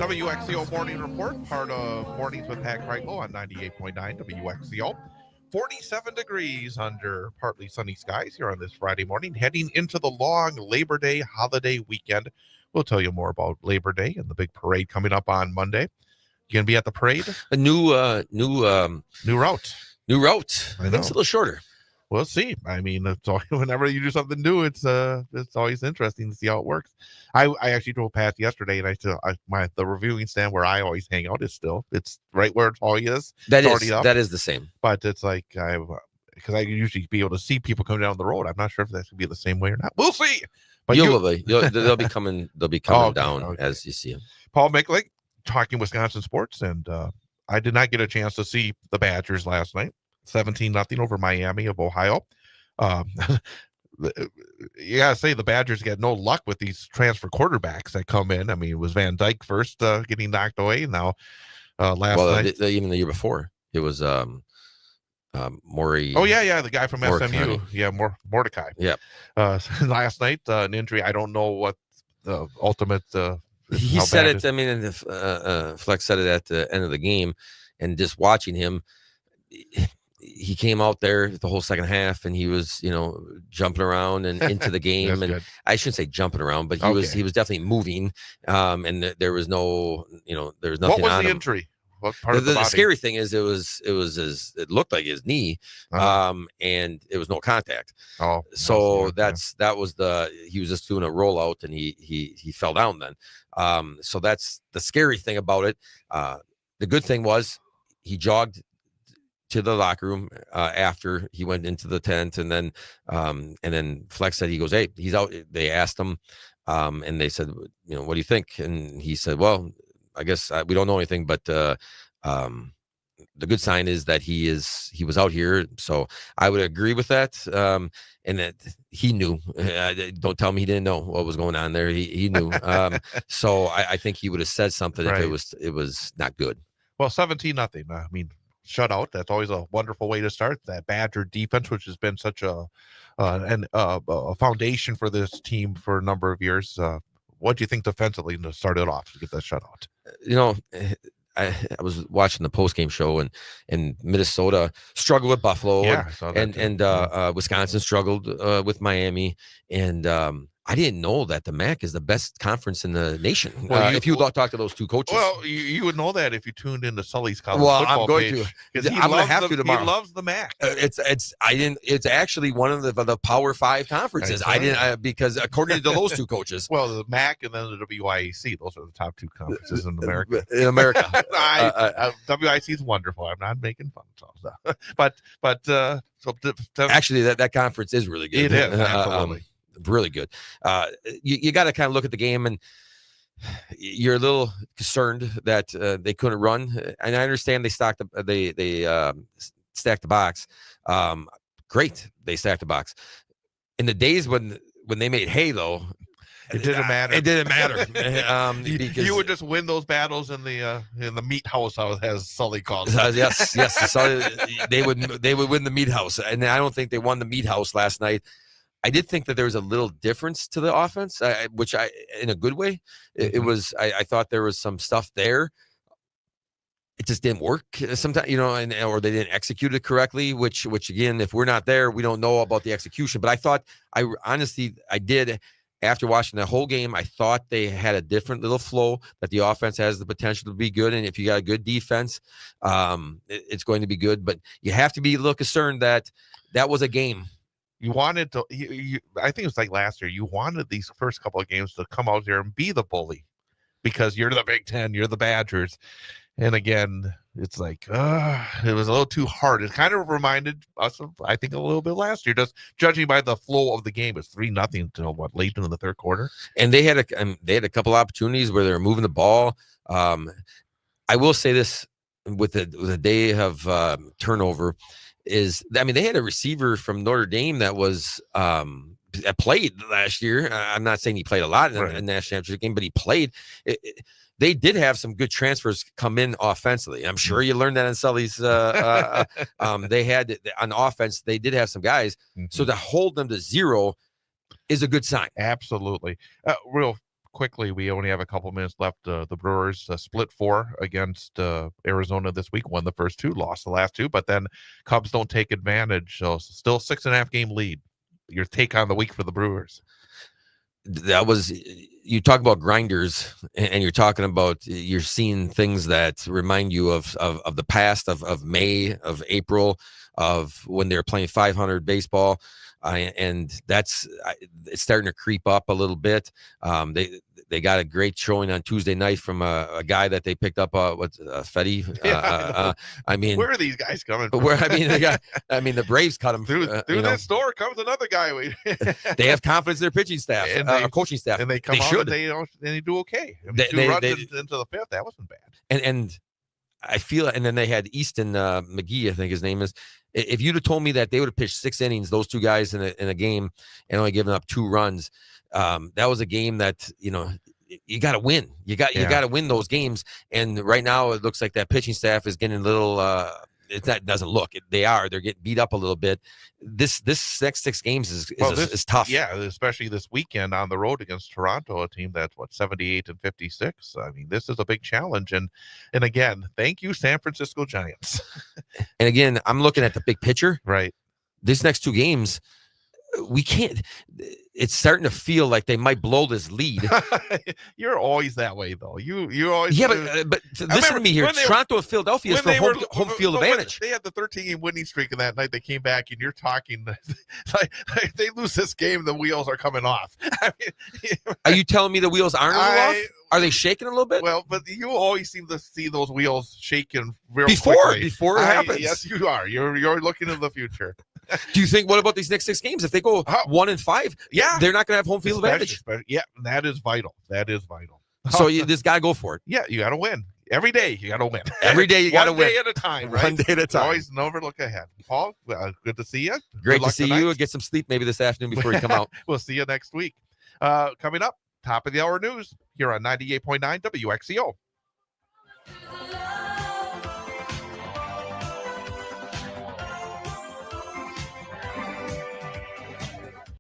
WXCO Morning Report, part of Mornings with Pat Kreitlow on 98.9 WXCO. 47 degrees under partly sunny skies here on this Friday morning, heading into the long Labor Day holiday weekend. We'll tell you more about Labor Day and the big parade coming up on Monday. You gonna be at the parade? A new route. New route. I know. It's a little shorter. We'll see. I mean, it's always, whenever you do something new, it's always interesting to see how it works. I actually drove past yesterday, and the reviewing stand where I always hang out it's right where it always is. That is the same. But it's like because I usually be able to see people coming down the road. I'm not sure if that's gonna be the same way or not. We'll see. But they'll be coming. They'll be coming down as you see them. Paul Mickling talking Wisconsin sports, and I did not get a chance to see the Badgers last night. 17-0 over Miami of Ohio. You gotta say the Badgers get no luck with these transfer quarterbacks that come in. I mean, it was Van Dyke first getting knocked away. Now last night, even the year before, it was Maury. Oh yeah, the guy from Mordecai. SMU. Yeah, Mordecai. Yeah. Last night, an injury. I don't know what the ultimate. He said it. I mean, and Flex said it at the end of the game, and just watching him. He came out there the whole second half, and he was, jumping around and into the game. And good. I shouldn't say jumping around, but he was definitely moving. And there was no, there was nothing. What was on the him. Injury? What part of the body? Scary thing is it looked like his knee, and it was no contact. Oh, so that was he was just doing a rollout, and he fell down then. So that's the scary thing about it. The good thing was he jogged to the locker room after he went into the tent, and then Flex said, he goes, "Hey, he's out." They asked him, and they said, "What do you think?" And he said, "Well, I guess we don't know anything, but the good sign is that he was out here." So I would agree with that, and that he knew. Don't tell me he didn't know what was going on there. He knew. So I think he would have said something if it was not good. Well, 17-0. I mean, shutout. That's always a wonderful way to start. That Badger defense, which has been such a foundation for this team for a number of years. What do you think defensively to start it off to get that shutout? I was watching the post-game show, and Minnesota struggled with Buffalo, and Wisconsin struggled with Miami, and I didn't know that the MAC is the best conference in the nation. Well, if you talk to those two coaches, well, you would know that if you tuned into Sully's college football I'm going page, to. I'm going to have to tomorrow. He loves the MAC. It's actually one of the Power 5 conferences. Because according to those two coaches, well, the MAC and then the WIAC, those are the top two conferences in America. WIAC is wonderful. I'm not making fun of but actually, that conference is really good. It is absolutely. Really good. You got to kind of look at the game, and you're a little concerned that they couldn't run. And I understand they stacked the box. Great, they stacked the box. In the days when they made hay, though, it didn't matter. It didn't matter. Because you would just win those battles in the meat house, as Sully calls it. Yes. So they would win the meat house, and I don't think they won the meat house last night. I did think that there was a little difference to the offense, which in a good way, it was. I thought there was some stuff there. It just didn't work sometimes, or they didn't execute it correctly. Which again, if we're not there, we don't know about the execution. But I thought, I did. After watching the whole game, I thought they had a different little flow, that the offense has the potential to be good. And if you got a good defense, it's going to be good. But you have to be a little concerned that was a game. You wanted to, I think it was like last year, you wanted these first couple of games to come out there and be the bully because you're the Big Ten, you're the Badgers. And again, it's like, it was a little too hard. It kind of reminded us of, I think, a little bit last year, just judging by the flow of the game. It's 3-0 until late into the third quarter. And they had a couple opportunities where they were moving the ball. I will say this with the day of turnover. They had a receiver from Notre Dame that was that played last year. I'm not saying he played a lot in the national championship game, but he played. They did have some good transfers come in offensively. I'm sure you learned that in Sully's. They had on offense. They did have some guys. Mm-hmm. So to hold them to 0 is a good sign. Absolutely. Real quickly, we only have a couple minutes left. The Brewers split 4 against Arizona this week, won the first 2, lost the last 2, but then Cubs don't take advantage. So still 6.5 game lead. Your take on the week for the Brewers? That was, you talk about grinders, and you're talking about, you're seeing things that remind you of the past, of May, of April, of when they were playing 500 baseball. And it's starting to creep up a little bit. They got a great showing on Tuesday night from a guy that they picked up. Fetty. I mean, where are these guys coming from? The Braves cut him through this door comes another guy. They have confidence in their pitching staff, and coaching staff, and they come out and they do okay. I mean, 2 runs into the 5th. That wasn't bad. And I feel, and then they had Easton McGee, I think his name is. If you'd have told me that they would have pitched 6 innings, those 2 guys in a game, and only given up 2 runs, that was a game that, you got to win. You got to win those games. And right now, it looks like that pitching staff is getting a little. That doesn't look. They're getting beat up a little bit. This next 6 games is tough. Yeah, especially this weekend on the road against Toronto, a team that's 78-56. I mean, this is a big challenge. And again, thank you, San Francisco Giants. And again, I'm looking at the big picture. Right. These next 2 games, we can't. It's starting to feel like they might blow this lead. You're always that way, though. You always. Yeah, but listen to me here. Toronto and Philadelphia is for home field advantage. They had the 13-game winning streak, and that night they came back, and you're talking like they lose this game, the wheels are coming off. I mean, are you telling me the wheels aren't off? Are they shaking a little bit? Well, but you always seem to see those wheels shaking before it happens. Yes, you are. You're looking into the future. Do you think? What about these next 6 games? If they go 1-5, they're not going to have home field advantage. Yeah, that is vital. That is vital. So you just got to go for it. Yeah, you got to win every day. You got to win every day. You got to win. 1 day at a time. Right? 1 day at a time. Always never look ahead. Paul, good to see you. Great to see you. Get some sleep maybe this afternoon before you come out. We'll see you next week. Coming up, top of the hour news here on 98.9 WXCO.